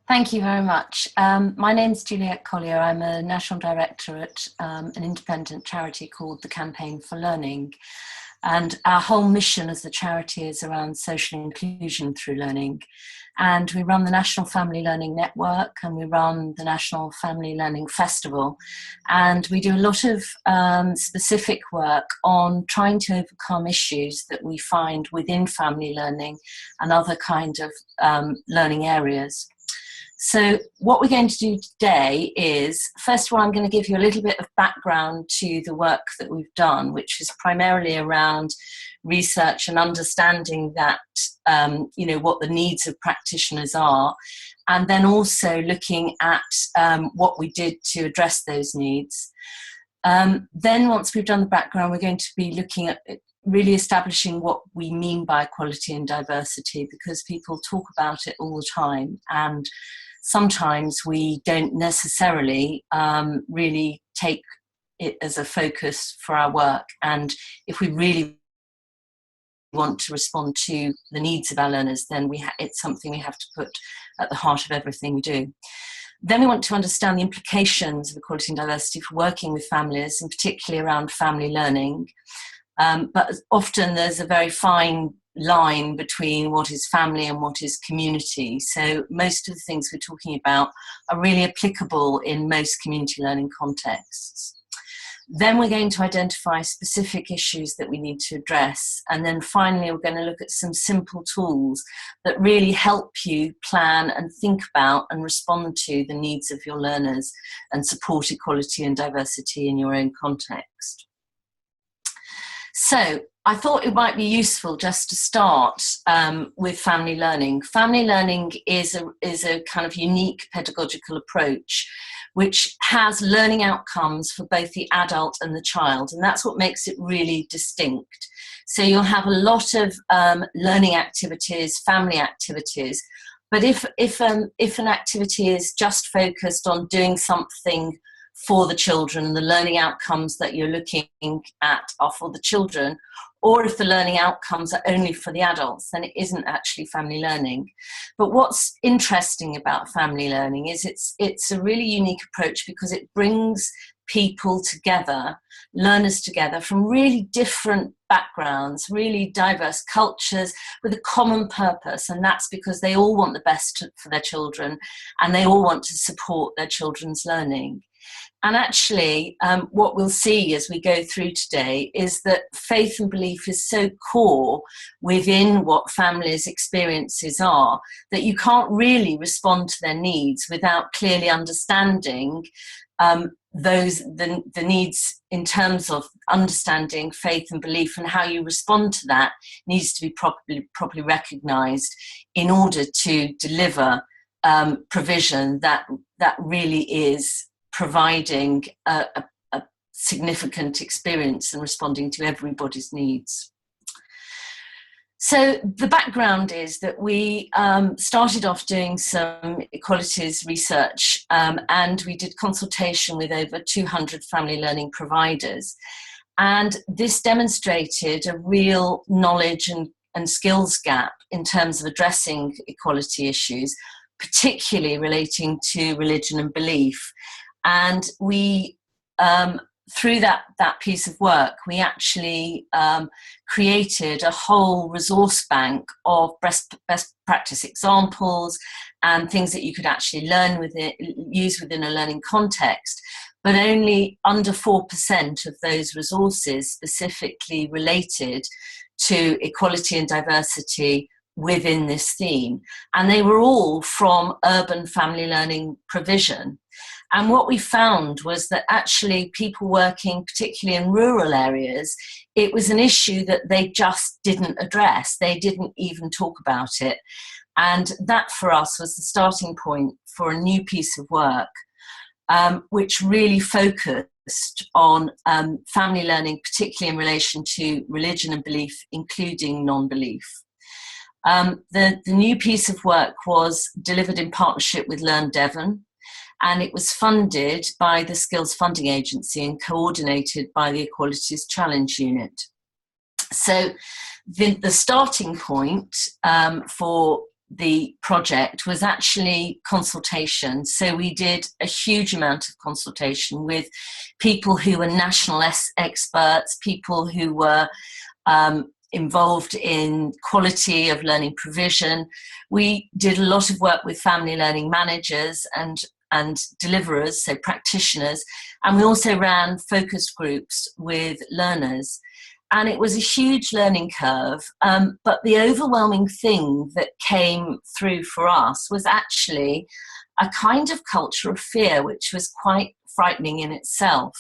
Thank you very much. My name's Juliette Collier. I'm a National Director at an independent charity called the Campaign for Learning. And our whole mission as a charity is around social inclusion through learning. And we run the National Family Learning Network, and we run the National Family Learning Festival. And we do a lot of specific work on trying to overcome issues that we find within family learning and other kinds of learning areas. So what we're going to do today is, first of all, I'm going to give you a little bit of background to the work that we've done, which is primarily around research and understanding that, what the needs of practitioners are, and then also looking at what we did to address those needs. Then once we've done the background, we're going to be looking at really establishing what we mean by equality and diversity, because people talk about it all the time, and sometimes we don't necessarily really take it as a focus for our work. And if we really want to respond to the needs of our learners, then it's something we have to put at the heart of everything we do. Then we want to understand the implications of equality and diversity for working with families, and particularly around family learning. But often there's a very fine line between what is family and what is community. So most of the things we're talking about are really applicable in most community learning contexts. Then we're going to identify specific issues that we need to address. And then finally, we're going to look at some simple tools that really help you plan and think about and respond to the needs of your learners and support equality and diversity in your own context. So I thought it might be useful just to start with family learning. Family learning is a kind of unique pedagogical approach which has learning outcomes for both the adult and the child, and that's what makes it really distinct. So you'll have a lot of learning activities, family activities, but if an activity is just focused on doing something for the children, the learning outcomes that you're looking at are for the children, or if the learning outcomes are only for the adults, then it isn't actually family learning. But what's interesting about family learning is it's a really unique approach because it brings people together, learners together from really different backgrounds, really diverse cultures with a common purpose, and that's because they all want the best for their children and they all want to support their children's learning. And actually, what we'll see as we go through today is that faith and belief is so core within what families' experiences are that you can't really respond to their needs without clearly understanding the needs in terms of understanding faith and belief, and how you respond to that needs to be properly recognised in order to deliver provision that really is providing a significant experience and responding to everybody's needs. So the background is that we started off doing some equalities research, and we did consultation with over 200 family learning providers. And this demonstrated a real knowledge and skills gap in terms of addressing equality issues, particularly relating to religion and belief. And we, through that piece of work, we actually created a whole resource bank of best practice examples and things that you could actually use within a learning context. But only under 4% of those resources specifically related to equality and diversity within this theme. And they were all from urban family learning provision. And what we found was that actually people working particularly in rural areas, it was an issue that they just didn't address. They didn't even talk about it. And that for us was the starting point for a new piece of work, which really focused on family learning, particularly in relation to religion and belief, including non-belief. The new piece of work was delivered in partnership with Devon, and it was funded by the Skills Funding Agency and coordinated by the Equalities Challenge Unit. So the starting point for the project was actually consultation. So we did a huge amount of consultation with people who were national experts, people who were involved in quality of learning provision. We did a lot of work with family learning managers and deliverers, so practitioners, and we also ran focus groups with learners. And it was a huge learning curve, but the overwhelming thing that came through for us was actually a kind of culture of fear, which was quite frightening in itself.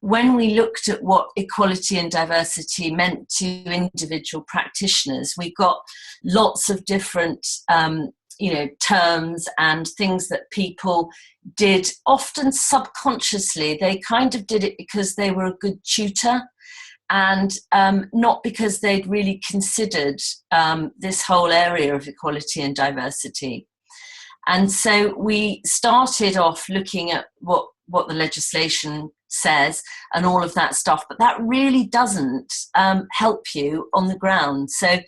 When we looked at what equality and diversity meant to individual practitioners, we got lots of different terms and things that people did, often subconsciously. They kind of did it because they were a good tutor, and not because they'd really considered this whole area of equality and diversity. And so we started off looking at what the legislation says and all of that stuff, but that really doesn't help you on the ground. So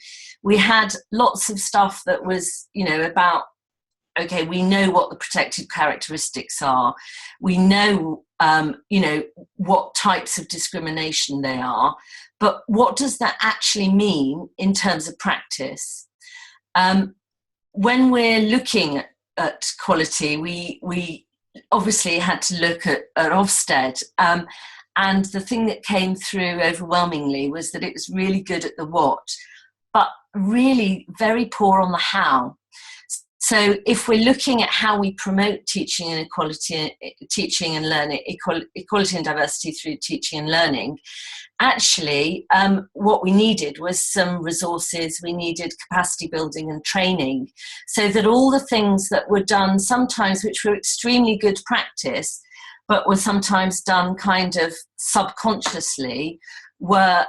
we had lots of stuff that was, about, okay, we know what the protected characteristics are. We know, what types of discrimination they are, but what does that actually mean in terms of practice? When we're looking at quality, we obviously had to look at Ofsted, and the thing that came through overwhelmingly was that it was really good at the what, but really very poor on the how. So if we're looking at how we promote teaching and equality, teaching and learning, equality and diversity through teaching and learning, actually what we needed was some resources. We needed capacity building and training, so that all the things that were done sometimes, which were extremely good practice, but were sometimes done kind of subconsciously, were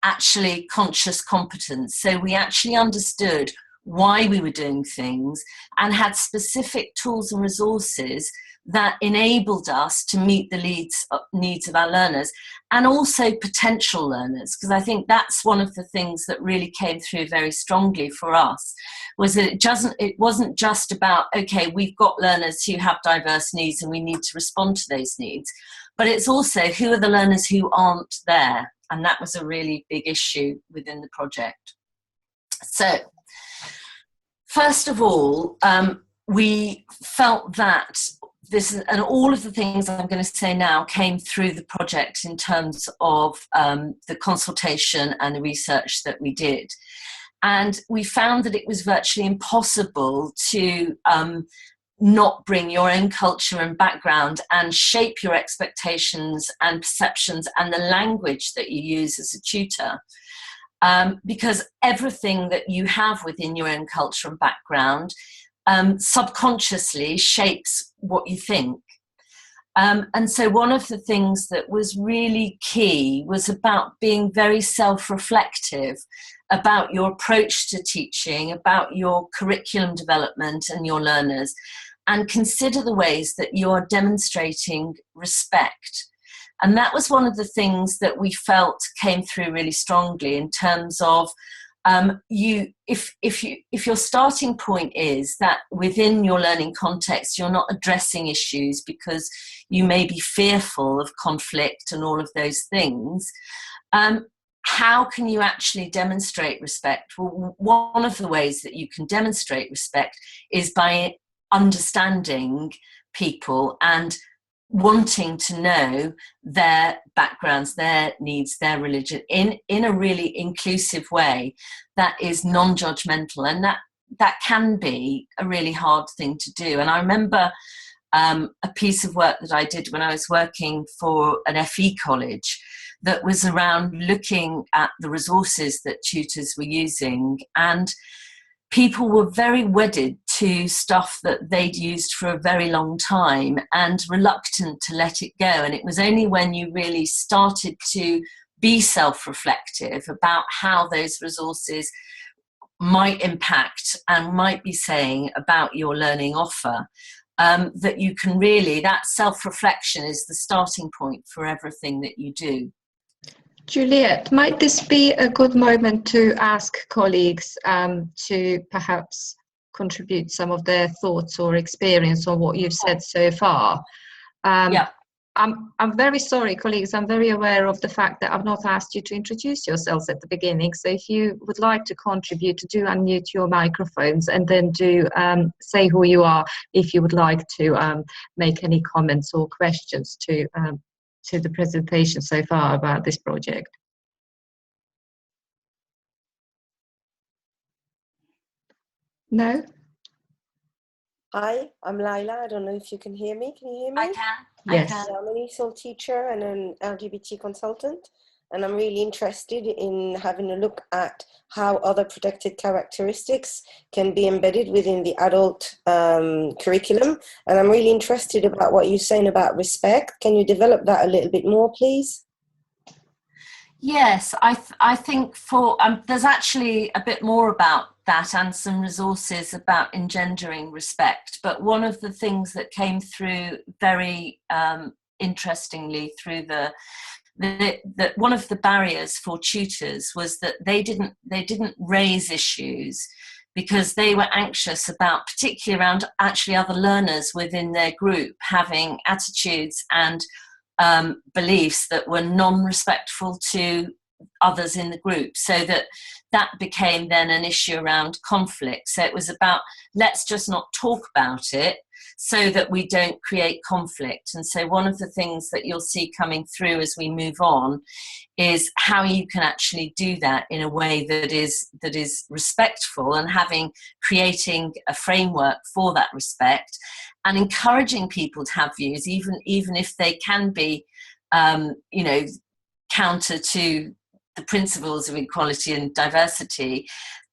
actually conscious competence. So we actually understood why we were doing things and had specific tools and resources that enabled us to meet the needs of our learners and also potential learners, because I think that's one of the things that really came through very strongly for us, was that it wasn't just about, okay, we've got learners who have diverse needs and we need to respond to those needs, but it's also who are the learners who aren't there, and that was a really big issue within the project. So first of all, we felt that this, and all of the things I'm going to say now, came through the project in terms of the consultation and the research that we did. And we found that it was virtually impossible to not bring your own culture and background and shape your expectations and perceptions and the language that you use as a tutor. Because everything that you have within your own culture and background subconsciously shapes what you think. And so one of the things that was really key was about being very self-reflective about your approach to teaching, about your curriculum development and your learners, and consider the ways that you are demonstrating respect. And that was one of the things that we felt came through really strongly in terms of if your starting point is that within your learning context you're not addressing issues because you may be fearful of conflict and all of those things, how can you actually demonstrate respect? Well, one of the ways that you can demonstrate respect is by understanding people and wanting to know their backgrounds, their needs, their religion in a really inclusive way that is non-judgmental, and that can be a really hard thing to do. And I remember a piece of work that I did when I was working for an FE college that was around looking at the resources that tutors were using, and people were very wedded to stuff that they'd used for a very long time and reluctant to let it go. And it was only when you really started to be self-reflective about how those resources might impact and might be saying about your learning offer, that you can really, that self-reflection is the starting point for everything that you do. Juliet, might this be a good moment to ask colleagues to perhaps contribute some of their thoughts or experience on what you've said so far? Yeah. I'm very sorry, colleagues. I'm very aware of the fact that I've not asked you to introduce yourselves at the beginning. So if you would like to contribute, do unmute your microphones and then do say who you are if you would like to make any comments or questions to the presentation so far about this project. No? Hi, I'm Laila. I don't know if you can hear me. Can you hear me? I can. Yes. I can. Yeah, I'm an ESOL teacher and an LGBT consultant, and I'm really interested in having a look at how other protected characteristics can be embedded within the adult curriculum. And I'm really interested about what you're saying about respect. Can you develop that a little bit more, please? Yes, I think there's actually a bit more about that and some resources about engendering respect. But one of the things that came through very interestingly through that one of the barriers for tutors was that they didn't raise issues because they were anxious about, particularly around actually other learners within their group having attitudes and beliefs that were non-respectful to others in the group, so that became then an issue around conflict. So it was about, let's just not talk about it so that we don't create conflict. And so one of the things that you'll see coming through as we move on is how you can actually do that in a way that is respectful, and creating a framework for that respect, and encouraging people to have views, even if they can be, counter to the principles of equality and diversity.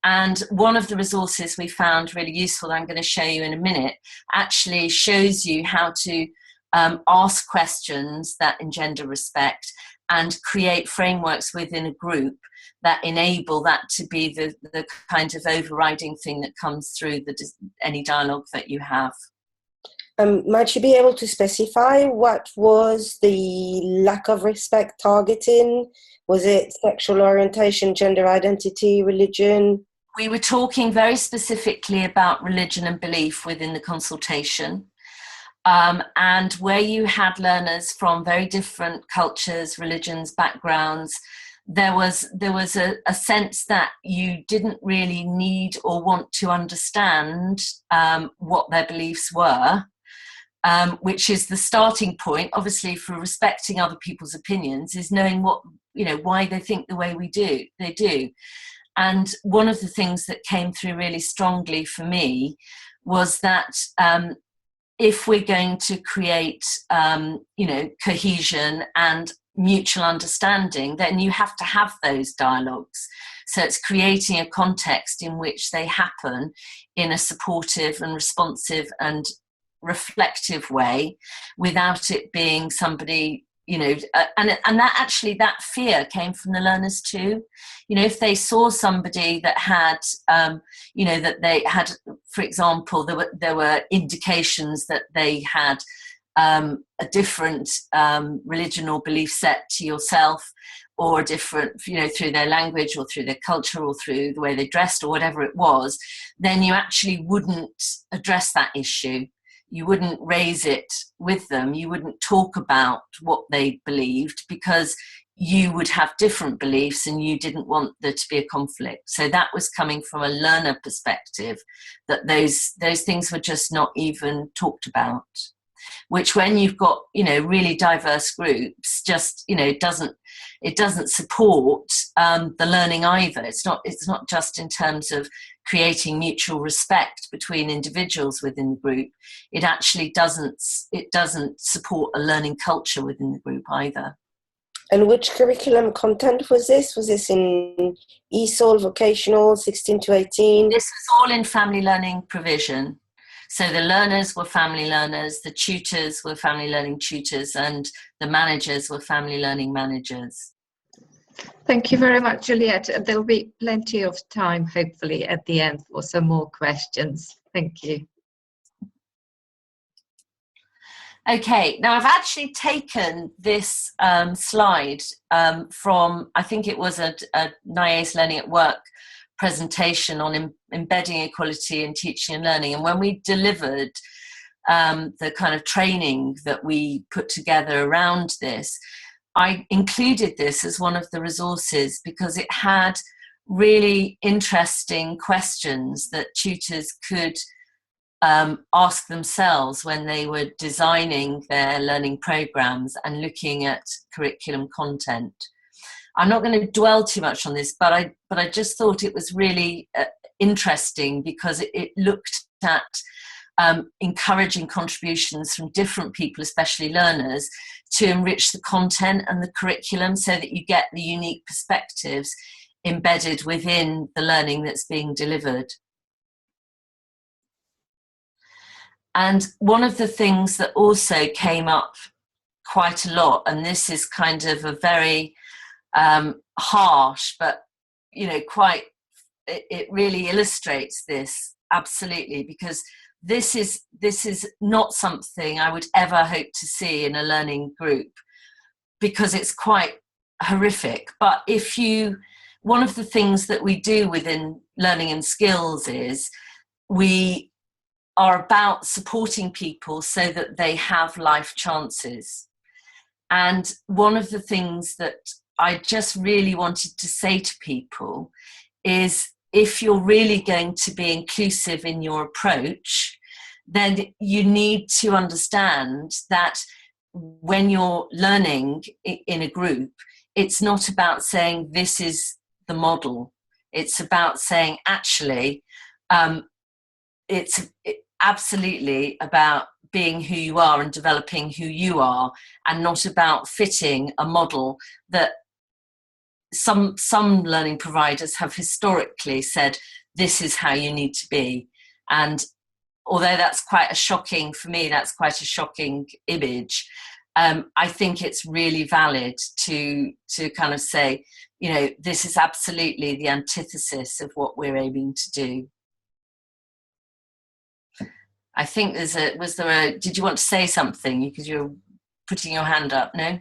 And one of the resources we found really useful, that I'm going to show you in a minute, actually shows you how to ask questions that engender respect and create frameworks within a group that enable that to be the kind of overriding thing that comes through any dialogue that you have. Might you be able to specify what was the lack of respect targeting? Was it sexual orientation, gender identity, religion? We were talking very specifically about religion and belief within the consultation. And where you had learners from very different cultures, religions, backgrounds, there was a sense that you didn't really need or want to understand what their beliefs were. Which is the starting point, obviously, for respecting other people's opinions, is knowing why they think the way they do. And one of the things that came through really strongly for me was that if we're going to create, cohesion and mutual understanding, then you have to have those dialogues. So it's creating a context in which they happen in a supportive and responsive and reflective way, without it being somebody, and that fear came from the learners too. If they saw somebody that had, that they had, for example, there were indications that they had a different religion or belief set to yourself, or a different, through their language or through their culture or through the way they dressed or whatever it was, then you actually wouldn't address that issue. You wouldn't raise it with them. You wouldn't talk about what they believed, because you would have different beliefs and you didn't want there to be a conflict. So that was coming from a learner perspective, that those things were just not even talked about. Which, when you've got really diverse groups, just it doesn't support the learning either. It's not just in terms of creating mutual respect between individuals within the group. It actually doesn't support a learning culture within the group either. And which curriculum content was this? Was this in ESOL, vocational, 16 to 18? This was all in family learning provision. So the learners were family learners, the tutors were family learning tutors, and the managers were family learning managers. Thank you very much, Juliet. There will be plenty of time, hopefully, at the end for some more questions. Thank you. Okay, now I've actually taken this slide from, I think it was a NIA's Learning at Work presentation on embedding equality in teaching and learning. And when we delivered the kind of training that we put together around this, I included this as one of the resources because it had really interesting questions that tutors could ask themselves when they were designing their learning programs and looking at curriculum content. I'm not going to dwell too much on this, but I just thought it was really interesting because it looked at encouraging contributions from different people, especially learners, to enrich the content and the curriculum so that you get the unique perspectives embedded within the learning that's being delivered. And one of the things that also came up quite a lot, and this is kind of a very harsh, but it really illustrates this absolutely, because this is not something I would ever hope to see in a learning group because it's quite horrific. But one of the things that we do within learning and skills is we are about supporting people so that they have life chances. And one of the things that I just really wanted to say to people is, if you're really going to be inclusive in your approach, then you need to understand that when you're learning in a group, it's not about saying this is the model. It's about saying, actually, it's absolutely about being who you are and developing who you are, and not about fitting a model that some learning providers have historically said, this is how you need to be. And although that's quite a shocking image, I think it's really valid to kind of say, this is absolutely the antithesis of what we're aiming to do. I think did you want to say something? Because you're putting your hand up, no?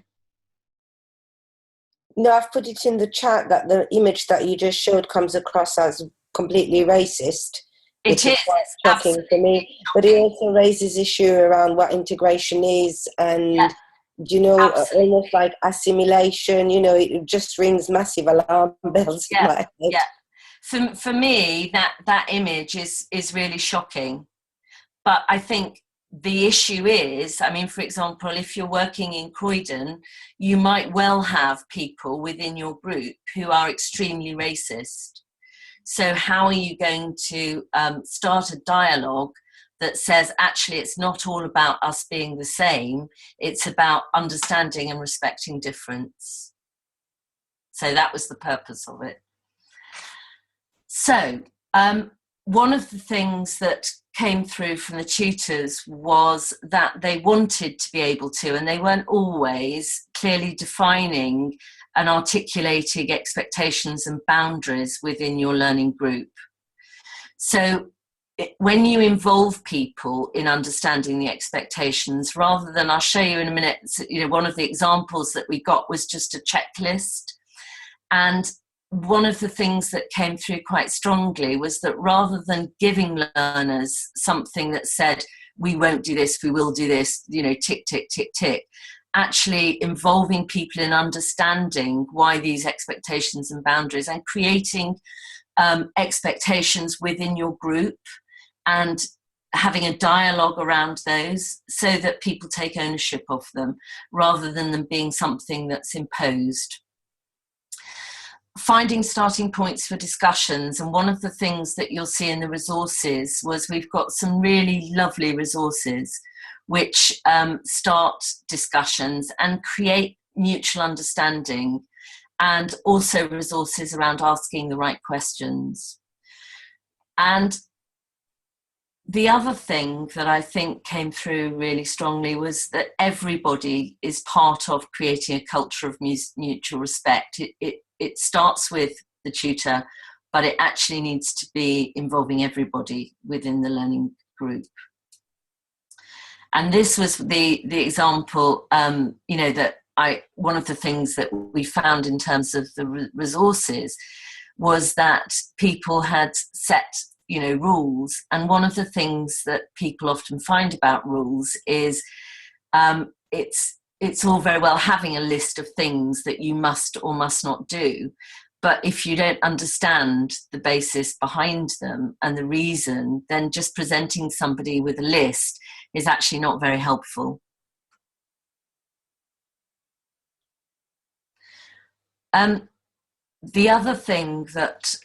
No, I've put it in the chat that the image that you just showed comes across as completely racist. It is quite shocking for me. Shocking. But it also raises issue around what integration is, and almost like assimilation. It just rings massive alarm bells in my head. Yeah. For me, that image is really shocking. But I think the issue is, for example, if you're working in Croydon, you might well have people within your group who are extremely racist. So how are you going to start a dialogue that says, actually, it's not all about us being the same, it's about understanding and respecting difference. So that was the purpose of it. So one of the things that came through from the tutors was that they wanted to be able to, and they weren't always clearly defining and articulating expectations and boundaries within your learning group. So when you involve people in understanding the expectations, rather than, I'll show you in a minute, one of the examples that we got was just a checklist. And one of the things that came through quite strongly was that rather than giving learners something that said, we won't do this, we will do this, tick, tick, tick, tick, actually involving people in understanding why these expectations and boundaries, and creating expectations within your group and having a dialogue around those so that people take ownership of them rather than them being something that's imposed. Finding starting points for discussions, and one of the things that you'll see in the resources was we've got some really lovely resources which start discussions and create mutual understanding, and also resources around asking the right questions. And the other thing that I think came through really strongly was that everybody is part of creating a culture of mutual respect. It starts with the tutor, but it actually needs to be involving everybody within the learning group. And this was the example, you know, that one of the things that we found in terms of the resources was that people had set, you know, rules. And one of the things that people often find about rules is it's all very well having a list of things that you must or must not do. But if you don't understand the basis behind them and the reason, then just presenting somebody with a list is actually not very helpful. The other thing that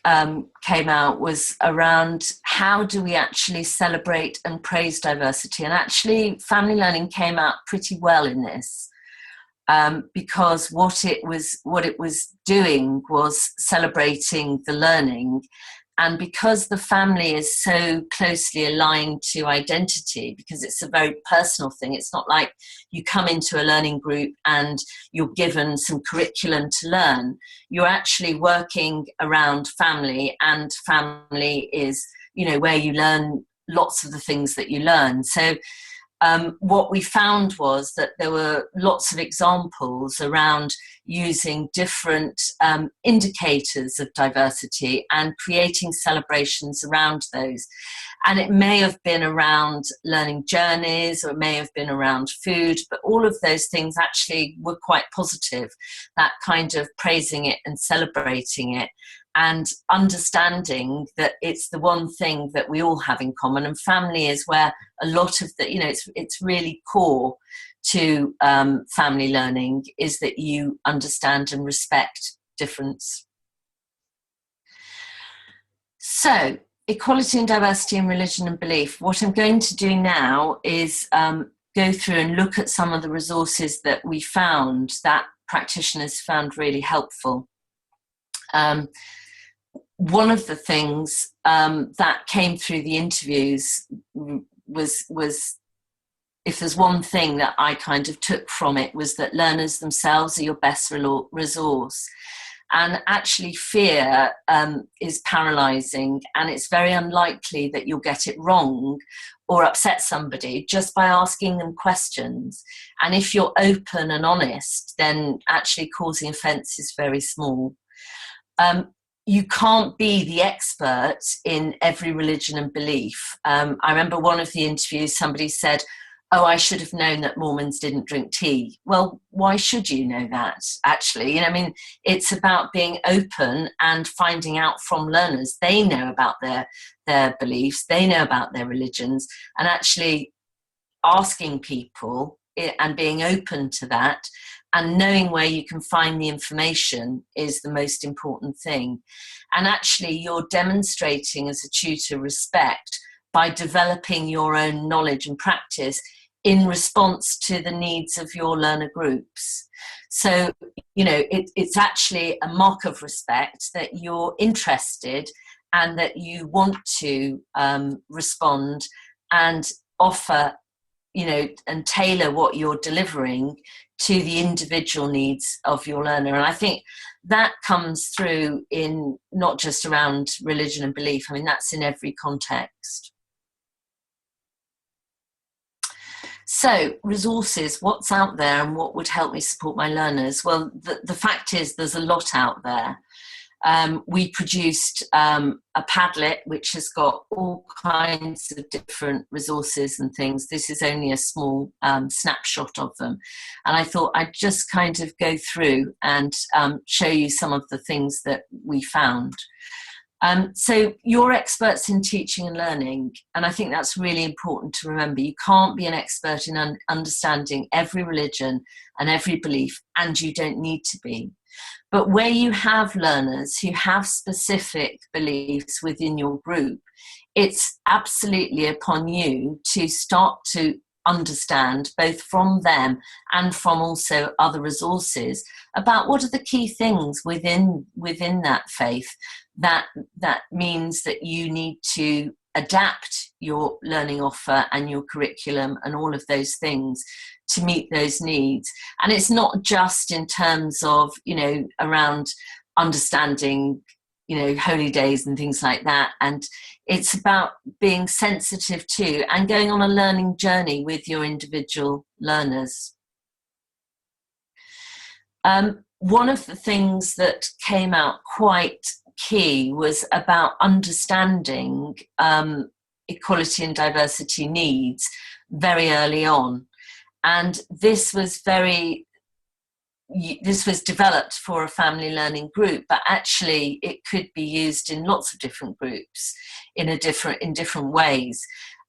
came out was around how do we actually celebrate and praise diversity? And actually family learning came out pretty well in this. Because what it was doing was celebrating the learning, and because the family is so closely aligned to identity, because it's a very personal thing, it's not like you come into a learning group and you're given some curriculum to learn. You're actually working around family, and family is, you know, where you learn lots of the things that you learn. So what we found was that there were lots of examples around using different indicators of diversity and creating celebrations around those. And it may have been around learning journeys, or it may have been around food, but all of those things actually were quite positive, that kind of praising it and celebrating it, and understanding that it's the one thing that we all have in common. And family is where a lot of the, you know, it's really core to family learning, is that you understand and respect difference. So, equality and diversity in religion and belief. What I'm going to do now is go through and look at some of the resources that we found that practitioners found really helpful. One of the things that came through the interviews was, if there's one thing that I kind of took from it, was that learners themselves are your best resource. And actually fear is paralysing, and it's very unlikely that you'll get it wrong or upset somebody just by asking them questions. And if you're open and honest, then actually causing offence is very small. You can't be the expert in every religion and belief. I remember one of the interviews, somebody said, oh, I should have known that Mormons didn't drink tea. Well, why should you know that, actually? You know, I mean, it's about being open and finding out from learners. They know about their beliefs, they know about their religions, and actually asking people and being open to that, and knowing where you can find the information is the most important thing. And actually you're demonstrating as a tutor respect by developing your own knowledge and practice in response to the needs of your learner groups. So, you know, it's actually a mark of respect that you're interested and that you want to respond and offer, you know, and tailor what you're delivering to the individual needs of your learner. And I think that comes through in not just around religion and belief. I mean, that's in every context. So, resources, what's out there and what would help me support my learners? Well, the fact is there's a lot out there. We produced a Padlet which has got all kinds of different resources and things. This is only a small snapshot of them, and I thought I'd just kind of go through and show you some of the things that we found. So you're experts in teaching and learning, and I think that's really important to remember. You can't be an expert in understanding every religion and every belief, and you don't need to be. But where you have learners who have specific beliefs within your group, it's absolutely upon you to start to understand, both from them and from also other resources, about what are the key things within that faith that means that you need to adapt your learning offer and your curriculum and all of those things to meet those needs. And it's not just in terms of, you know, around understanding you know, holy days and things like that. And it's about being sensitive to and going on a learning journey with your individual learners. One of the things that came out quite key was about understanding equality and diversity needs very early on. And this was developed for a family learning group, but actually it could be used in lots of different groups in different ways.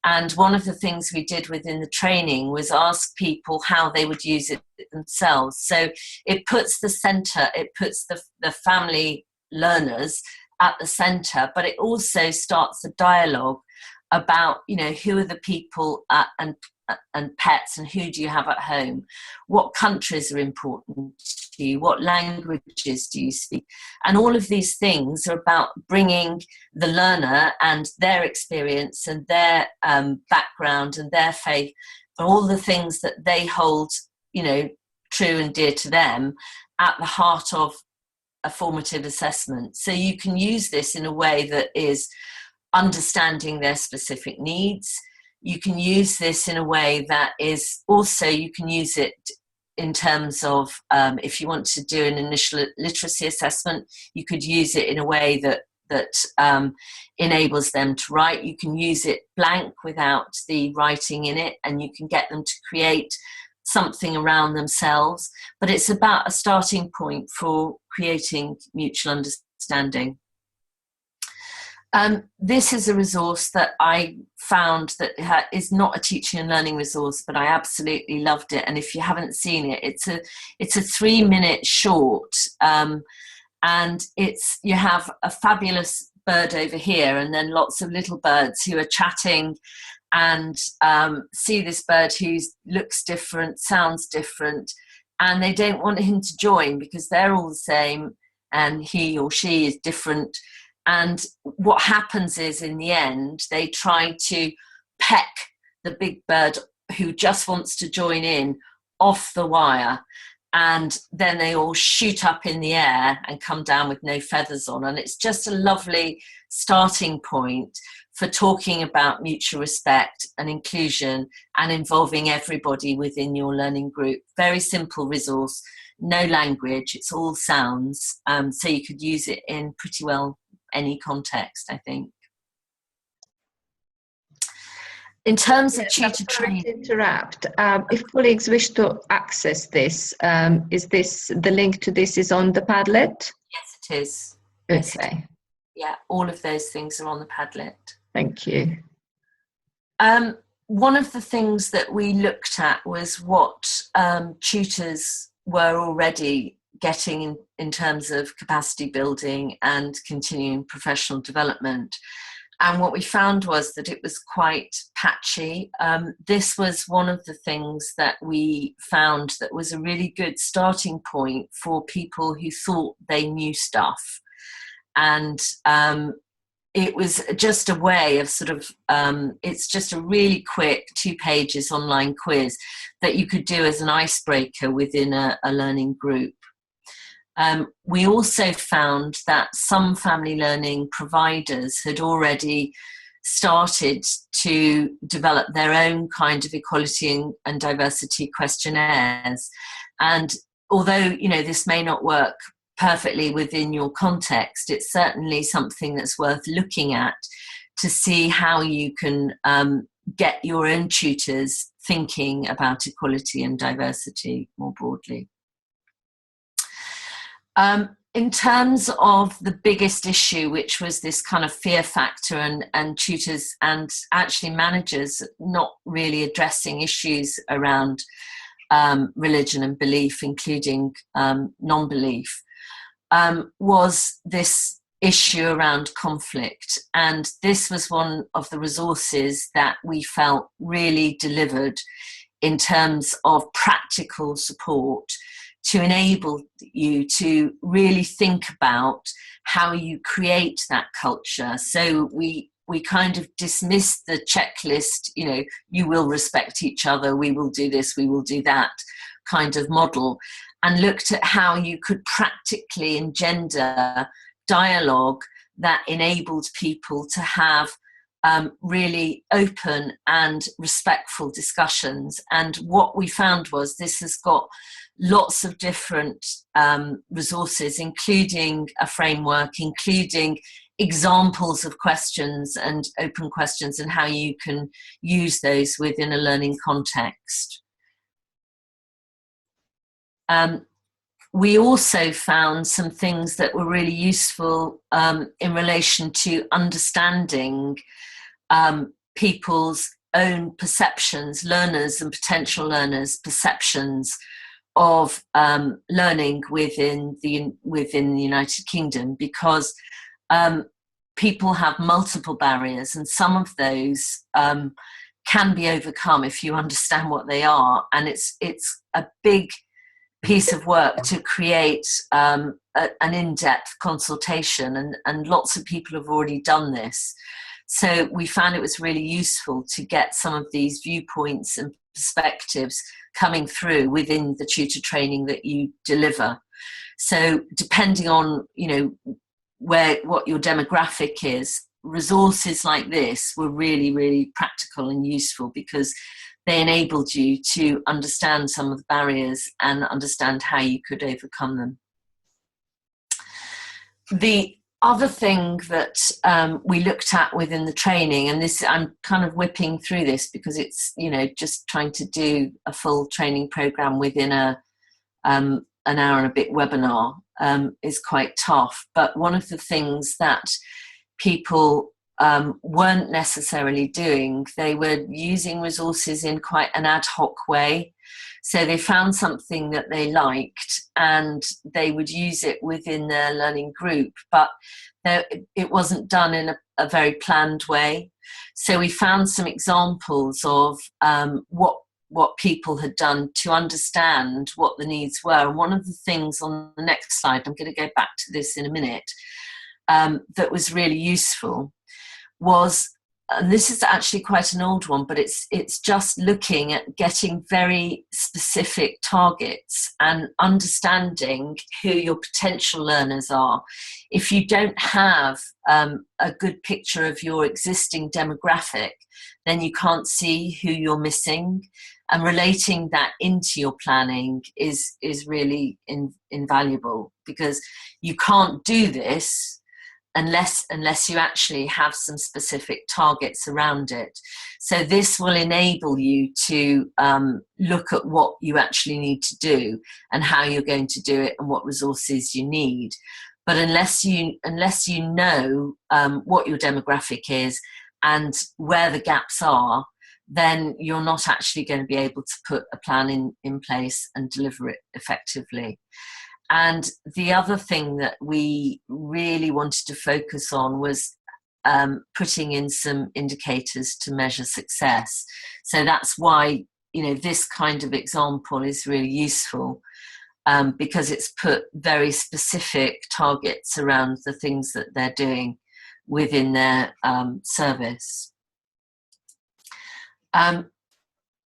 And one of the things we did within the training was ask people how they would use it themselves. So it puts the family learners at the centre, but it also starts a dialogue about, you know, who are the people and pets, and who do you have at home? What countries are important to you? What languages do you speak? And all of these things are about bringing the learner and their experience and their background and their faith, and all the things that they hold, you know, true and dear to them, at the heart of a formative assessment. So you can use this in a way that is understanding their specific needs. You can use this in a way that is also, you can use it in terms of if you want to do an initial literacy assessment, you could use it in a way that enables them to write. You can use it blank without the writing in it, and you can get them to create something around themselves. But it's about a starting point for creating mutual understanding. This is a resource that I found that is not a teaching and learning resource, but I absolutely loved it. And if you haven't seen it, it's a 3-minute short, and you have a fabulous bird over here, and then lots of little birds who are chatting, and see this bird who looks different, sounds different, and they don't want him to join because they're all the same, and he or she is different. And what happens is, in the end, they try to peck the big bird who just wants to join in off the wire. And then they all shoot up in the air and come down with no feathers on. And it's just a lovely starting point for talking about mutual respect and inclusion and involving everybody within your learning group. Very simple resource, no language, it's all sounds. So you could use it in pretty well any context, I think. In terms of tutor training, interrupt. If colleagues wish to access this, is this the link to this is on the Padlet? Yes, it is. Okay. Yeah, all of those things are on the Padlet. Thank you. One of the things that we looked at was what tutors were already getting in terms of capacity building and continuing professional development. And what we found was that it was quite patchy. This was one of the things that we found that was a really good starting point for people who thought they knew stuff. And it was just a way of sort of, it's just a really quick 2 pages online quiz that you could do as an icebreaker within a learning group. We also found that some family learning providers had already started to develop their own kind of equality and diversity questionnaires. And although, you know, this may not work perfectly within your context, it's certainly something that's worth looking at to see how you can get your own tutors thinking about equality and diversity more broadly. In terms of the biggest issue, which was this kind of fear factor and tutors and actually managers not really addressing issues around religion and belief, including non-belief, was this issue around conflict. And this was one of the resources that we felt really delivered in terms of practical support to enable you to really think about how you create that culture. So we kind of dismissed the checklist, you know, you will respect each other, we will do this, we will do that kind of model, and looked at how you could practically engender dialogue that enabled people to have really open and respectful discussions. And what we found was this has got lots of different resources, including a framework, including examples of questions and open questions and how you can use those within a learning context. We also found some things that were really useful in relation to understanding people's own perceptions, learners and potential learners' perceptions of learning within the United Kingdom, because people have multiple barriers, and some of those can be overcome if you understand what they are. And it's a big piece of work to create an in-depth consultation, and lots of people have already done this. So we found it was really useful to get some of these viewpoints and perspectives coming through within the tutor training that you deliver. So depending on, what your demographic is, resources like this were really, really practical and useful, because they enabled you to understand some of the barriers and understand how you could overcome them. The other thing that we looked at within the training, and this, I'm kind of whipping through this because it's, just trying to do a full training program within an hour and a bit webinar is quite tough. But one of the things that people weren't necessarily doing, they were using resources in quite an ad hoc way. So they found something that they liked and they would use it within their learning group, but it wasn't done in a very planned way. So we found some examples of what people had done to understand what the needs were. And one of the things on the next slide, I'm going to go back to this in a minute, that was really useful was, and this is actually quite an old one, but it's just looking at getting very specific targets and understanding who your potential learners are. If you don't have a good picture of your existing demographic, then you can't see who you're missing, and relating that into your planning is really invaluable, because you can't do this unless you actually have some specific targets around it. So this will enable you to look at what you actually need to do and how you're going to do it and what resources you need. But unless you know what your demographic is and where the gaps are, then you're not actually going to be able to put a plan in place and deliver it effectively. And the other thing that we really wanted to focus on was putting in some indicators to measure success. So that's why, this kind of example is really useful, because it's put very specific targets around the things that they're doing within their service.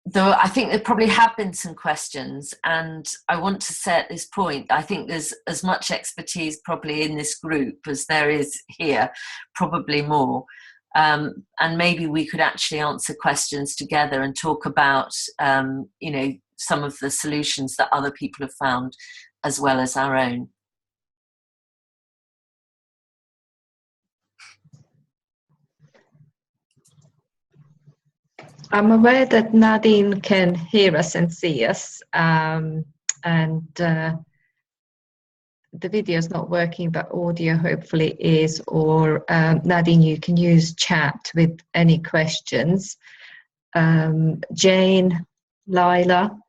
Though I think there probably have been some questions, and I want to say at this point, I think there's as much expertise probably in this group as there is here, probably more. And maybe we could actually answer questions together and talk about, some of the solutions that other people have found as well as our own. I'm aware that Nadine can hear us and see us, and the video is not working, but audio hopefully is. Or Nadine, you can use chat with any questions. Jane, Lila,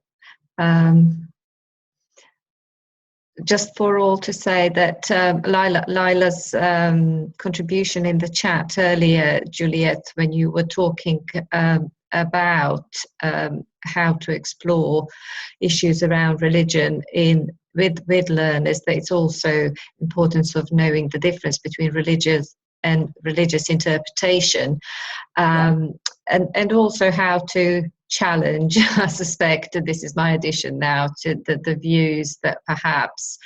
just for all to say that Lila's contribution in the chat earlier, Juliet, when you were talking about how to explore issues around religion with learners, that it's also importance of knowing the difference between religious and religious interpretation, and also how to challenge, I suspect, and this is my addition now to the views that perhaps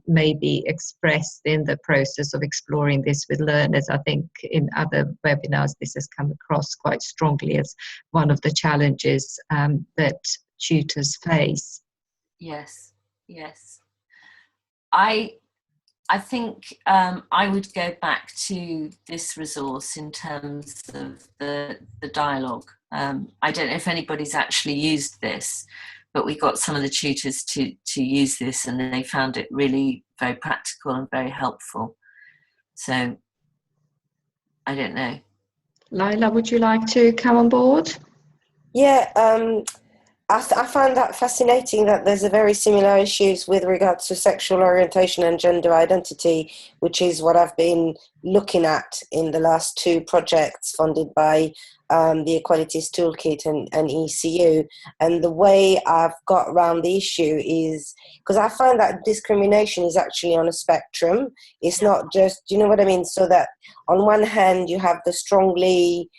may be expressed in the process of exploring this with learners. I think in other webinars this has come across quite strongly as one of the challenges that tutors face. Yes, yes. I think I would go back to this resource in terms of the dialogue. I don't know if anybody's actually used this, but we got some of the tutors to use this, and they found it really very practical and very helpful. So, I don't know. Lila, would you like to come on board? Yeah, I find that fascinating that there's a very similar issues with regards to sexual orientation and gender identity, which is what I've been looking at in the last 2 projects funded by the Equalitiestoolkit and ECU. And the way I've got around the issue is because I find that discrimination is actually on a spectrum. It's not just, you know what I mean? So that on one hand you have the strongly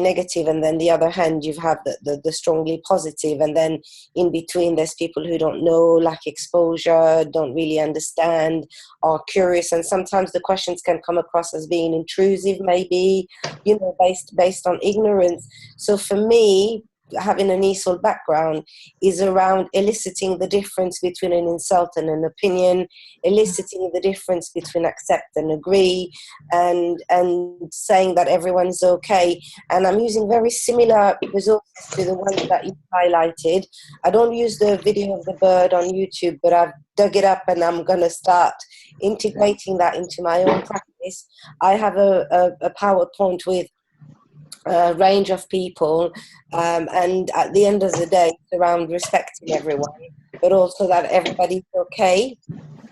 negative, and then the other hand you have the strongly positive, and then in between there's people who don't know, lack exposure, don't really understand, are curious, and sometimes the questions can come across as being intrusive, maybe, you know, based on ignorance. So for me, having an ESOL background is around eliciting the difference between an insult and an opinion, eliciting the difference between accept and agree, and saying that everyone's okay. And I'm using very similar resources to the ones that you highlighted. I don't use the video of the bird on YouTube, but I've dug it up and I'm going to start integrating that into my own practice. I have a PowerPoint with a range of people, and at the end of the day it's around respecting everyone, but also that everybody's okay,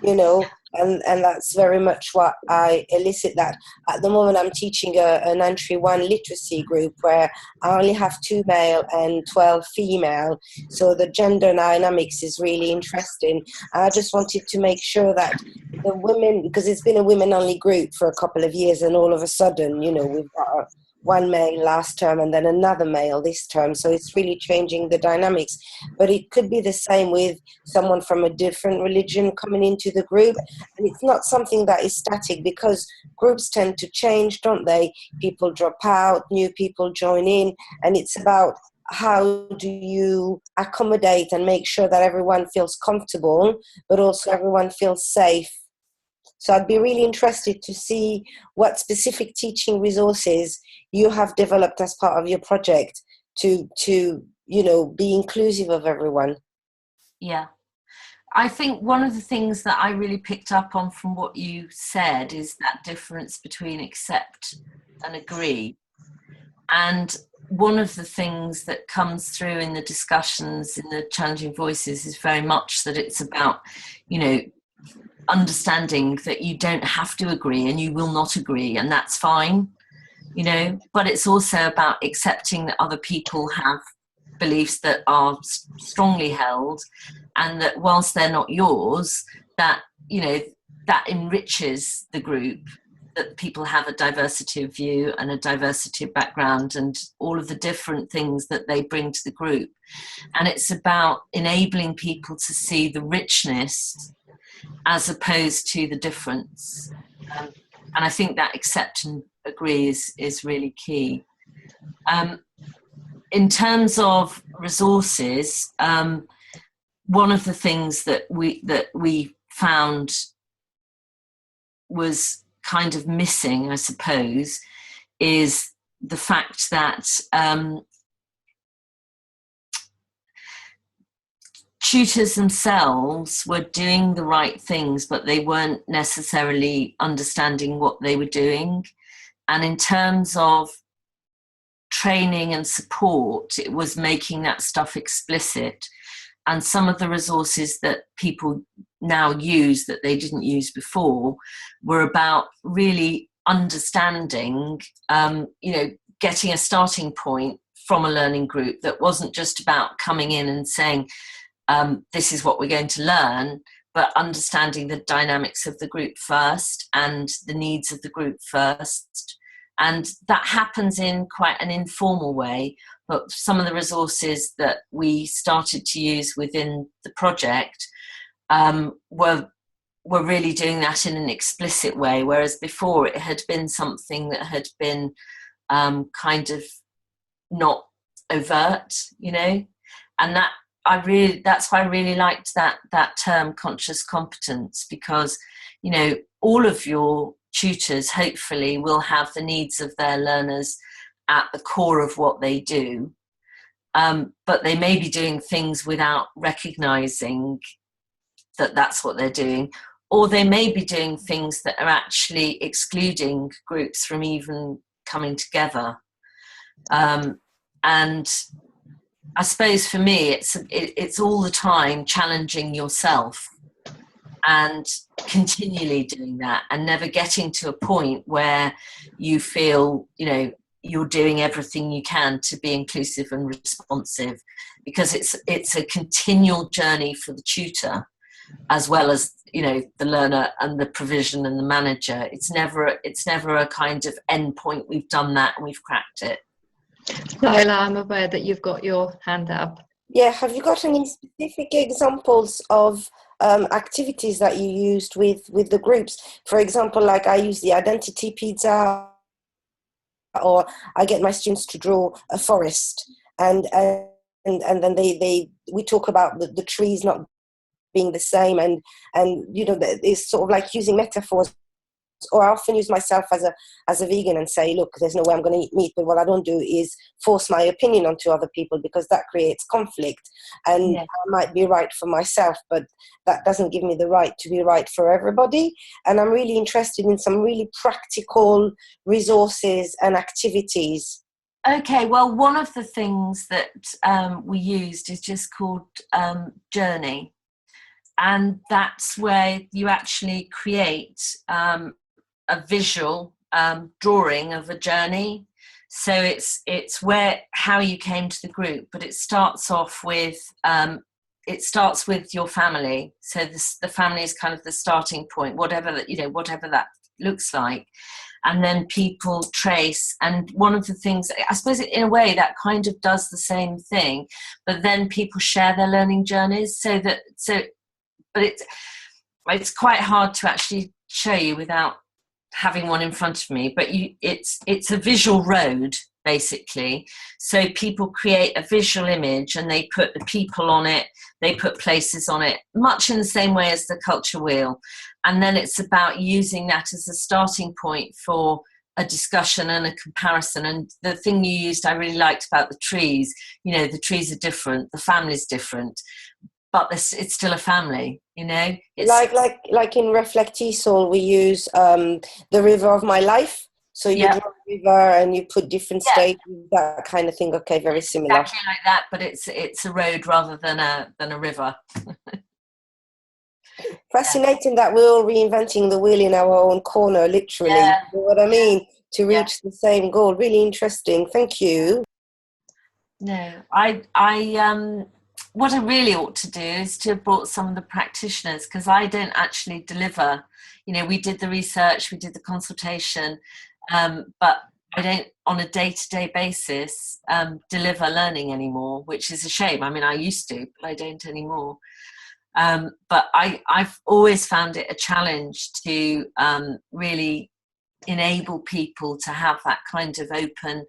you know, and that's very much what I elicit. That at the moment I'm teaching an entry 1 literacy group where I only have 2 male and 12 female, so the gender dynamics is really interesting. I just wanted to make sure that the women, because it's been a women only group for a couple of years, and all of a sudden, you know, we've got 1 male last term and then another male this term, so it's really changing the dynamics. But it could be the same with someone from a different religion coming into the group, and it's not something that is static, because groups tend to change, don't they? People drop out, new people join in, and it's about how do you accommodate and make sure that everyone feels comfortable, but also everyone feels safe. So I'd be really interested to see what specific teaching resources you have developed as part of your project to you know, be inclusive of everyone. Yeah. I think one of the things that I really picked up on from what you said is that difference between accept and agree. And one of the things that comes through in the discussions in the Challenging Voices is very much that it's about, you know, understanding that you don't have to agree and you will not agree, and that's fine, you know, but it's also about accepting that other people have beliefs that are strongly held, and that whilst they're not yours, that, you know, that enriches the group, that people have a diversity of view and a diversity of background and all of the different things that they bring to the group. And it's about enabling people to see the richness as opposed to the difference. And I think that accept and agree is really key. In terms of resources, one of the things that we found was kind of missing, I suppose, is the fact that tutors themselves were doing the right things, but they weren't necessarily understanding what they were doing. And in terms of training and support, it was making that stuff explicit. And some of the resources that people now use that they didn't use before were about really understanding, you know, getting a starting point from a learning group that wasn't just about coming in and saying, this is what we're going to learn, but understanding the dynamics of the group first and the needs of the group first, And that happens in quite an informal way, but some of the resources that we started to use within the project were really doing that in an explicit way, whereas before it had been something that had been kind of not overt, you know. And that's why I really liked that term conscious competence, because, you know, all of your tutors hopefully will have the needs of their learners at the core of what they do, but they may be doing things without recognizing that that's what they're doing, or they may be doing things that are actually excluding groups from even coming together. And I suppose for me, it's all the time challenging yourself and continually doing that, and never getting to a point where you feel, you know, you're doing everything you can to be inclusive and responsive, because it's a continual journey for the tutor as well as, you know, the learner and the provision and the manager. It's never a kind of end point. We've done that and we've cracked it. Laila, I'm aware that you've got your hand up. Yeah, have you got any specific examples of activities that you used with the groups? For example, like I use the identity pizza, or I get my students to draw a forest, and then we talk about the trees not being the same, and you know, it's sort of like using metaphors. Or I often use myself as a vegan and say, look, there's no way I'm going to eat meat, but what I don't do is force my opinion onto other people, because that creates conflict, and Yeah. I might be right for myself, but that doesn't give me the right to be right for everybody. And I'm really interested in some really practical resources and activities. Okay, well, one of the things that we used is just called Journey. And that's where you actually create a visual drawing of a journey. So it's how you came to the group, but it starts off with your family. So the family is kind of the starting point, whatever that looks like. And then people trace, and one of the things, I suppose in a way that kind of does the same thing, but then people share their learning journeys, but it's quite hard to actually show you without having one in front of me, but it's a visual road, basically. So people create a visual image and they put the people on it, they put places on it, much in the same way as the culture wheel. And then it's about using that as a starting point for a discussion and a comparison. And the thing you used, I really liked about the trees, you know, the trees are different, the family's different, but it's still a family, you know. It's like in Equalitiestoolkit, we use the river of my life. So you draw a river and you put different stages, that kind of thing. Okay, very similar. Exactly like that, but it's a road rather than a river. Fascinating that we're all reinventing the wheel in our own corner, literally. Yeah. You know what I mean? To reach the same goal. Really interesting. Thank you. No, what I really ought to do is to have brought some of the practitioners, because I don't actually deliver. You know, we did the research, we did the consultation, but I don't, on a day-to-day basis, deliver learning anymore, which is a shame. I mean, I used to, but I don't anymore. But I've always found it a challenge to really enable people to have that kind of open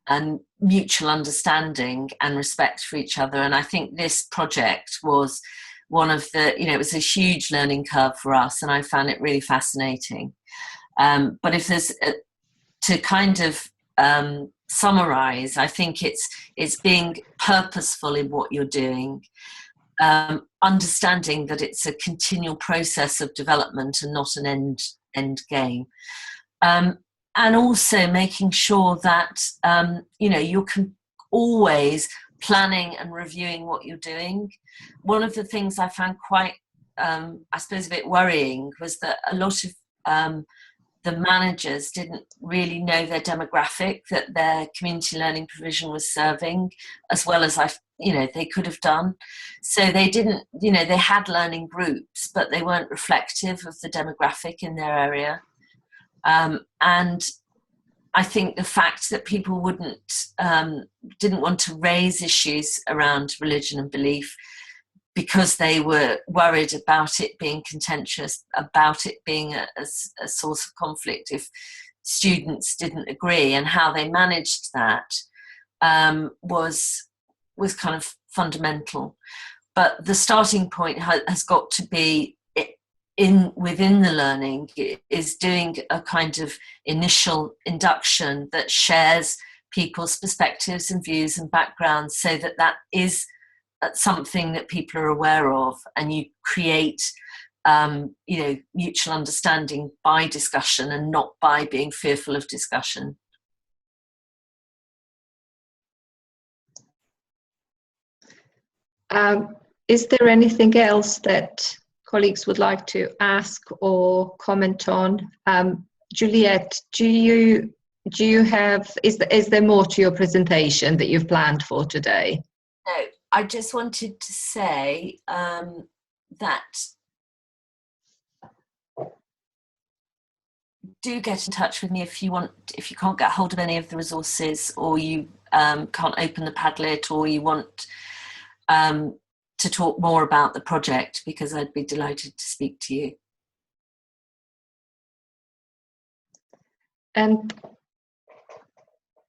and mutual understanding and respect for each other. And I think this project was one of the, you know, it was a huge learning curve for us, and I found it really fascinating. But if there's to kind of summarize, I think it's being purposeful in what you're doing, understanding that it's a continual process of development and not an end game. And also making sure that, you know, you're always planning and reviewing what you're doing. One of the things I found quite, I suppose, a bit worrying was that a lot of the managers didn't really know their demographic that their community learning provision was serving, as well as they could have done. So they didn't, you know, they had learning groups, but they weren't reflective of the demographic in their area. And I think the fact that people didn't want to raise issues around religion and belief because they were worried about it being contentious, about it being a source of conflict if students didn't agree, and how they managed that was kind of fundamental. But the starting point has got to be within the learning is doing a kind of initial induction that shares people's perspectives and views and backgrounds, so that is something that people are aware of, and you create mutual understanding by discussion and not by being fearful of discussion. Is there anything else that colleagues would like to ask or comment on? Juliet, do you have, is there more to your presentation that you've planned for today? No, I just wanted to say that do get in touch with me if you can't get hold of any of the resources, or you can't open the Padlet, or you want to talk more about the project, because I'd be delighted to speak to you. And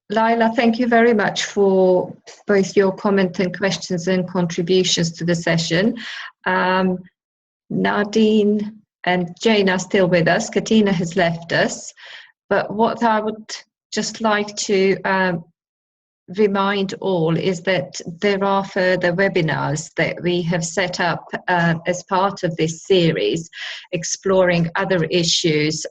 Laila, thank you very much for both your comment and questions and contributions to the session. Nadine and Jane are still with us. Katina has left us. But what I would just like to remind all is that there are further webinars that we have set up as part of this series, exploring other issues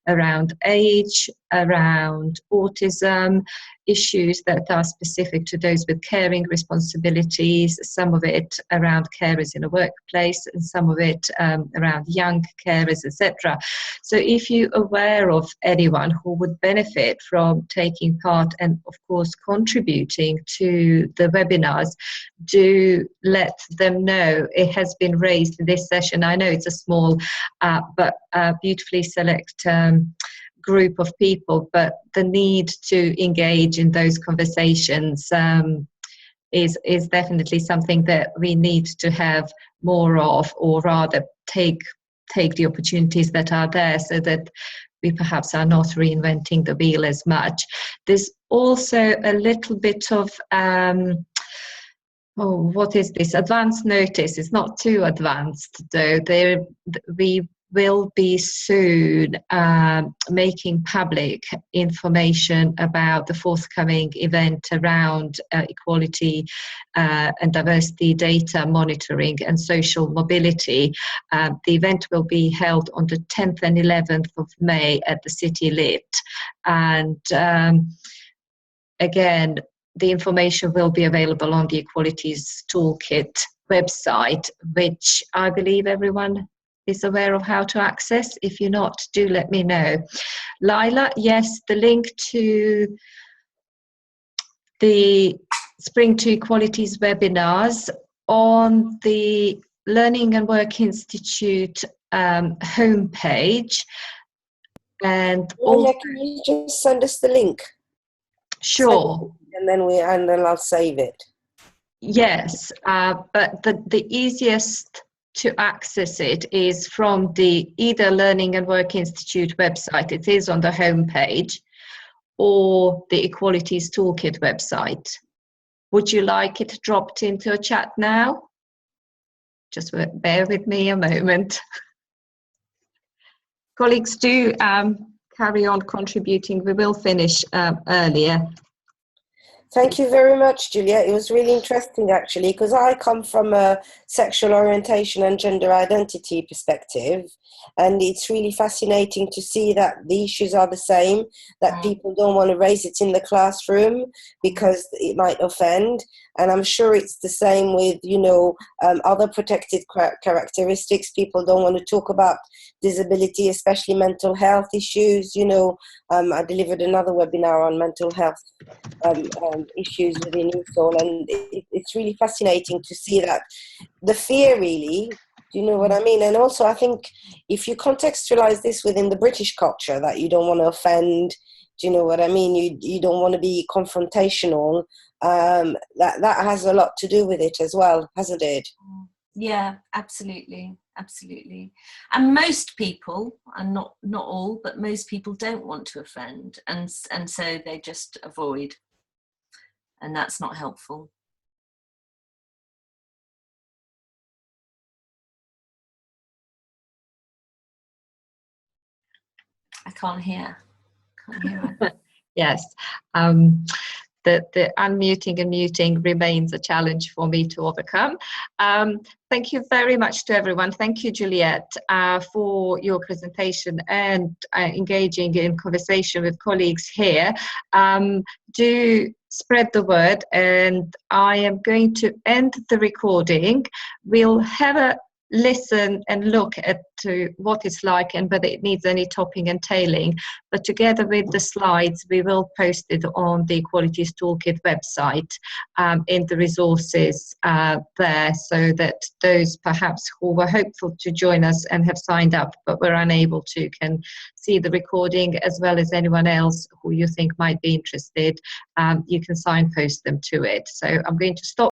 around age, around autism, issues that are specific to those with caring responsibilities, some of it around carers in a workplace, and some of it around young carers, etc. So if you're aware of anyone who would benefit from taking part and, of course, contributing to the webinars, do let them know. It has been raised in this session. I know it's a small but beautifully select group of people, but the need to engage in those conversations is definitely something that we need to have more of, or rather take the opportunities that are there, so that we perhaps are not reinventing the wheel as much. There's also a little bit of what is this? Advance notice. It's not too advanced though. We will be soon making public information about the forthcoming event around equality and diversity data monitoring and social mobility. The event will be held on the 10th and 11th of May at the City Lit. And again, the information will be available on the Equalitiestoolkit website, which I believe everyone is aware of how to access. If you're not, do let me know. Laila, yes, the link to the Spring to Equalities webinars on the Learning and Work Institute homepage. And also, can you just send us the link? Sure. And then I'll save it. Yes, but the easiest to access it is from the either Learning and Work Institute website, it is on the homepage, or the Equalitiestoolkit website. Would you like it dropped into a chat now? Just bear with me a moment. Colleagues, do carry on contributing. We will finish earlier. Thank you very much, Julia. It was really interesting, actually, because I come from a sexual orientation and gender identity perspective, and it's really fascinating to see that the issues are the same, that people don't want to raise it in the classroom because it might offend. And I'm sure it's the same with, other protected characteristics. People don't want to talk about disability, especially mental health issues. I delivered another webinar on mental health issues within ESOL, and it's really fascinating to see that the fear, really, do you know what I mean? And also, I think if you contextualize this within the British culture, that you don't want to offend, Do you know what I mean? You don't want to be confrontational. That has a lot to do with it as well, hasn't it? Yeah, absolutely, absolutely. And most people, and not all, but most people don't want to offend, and so they just avoid, and that's not helpful. I can't hear. Yes. The unmuting and muting remains a challenge for me to overcome. Thank you very much to everyone. Thank you, Juliet, for your presentation and engaging in conversation with colleagues here. Do spread the word, and I am going to end the recording. We'll have a listen and look at what it's like and whether it needs any topping and tailing, but together with the slides we will post it on the Equalities Toolkit website in the resources there, so that those perhaps who were hopeful to join us and have signed up but were unable to can see the recording, as well as anyone else who you think might be interested. You can signpost them to it. So I'm going to stop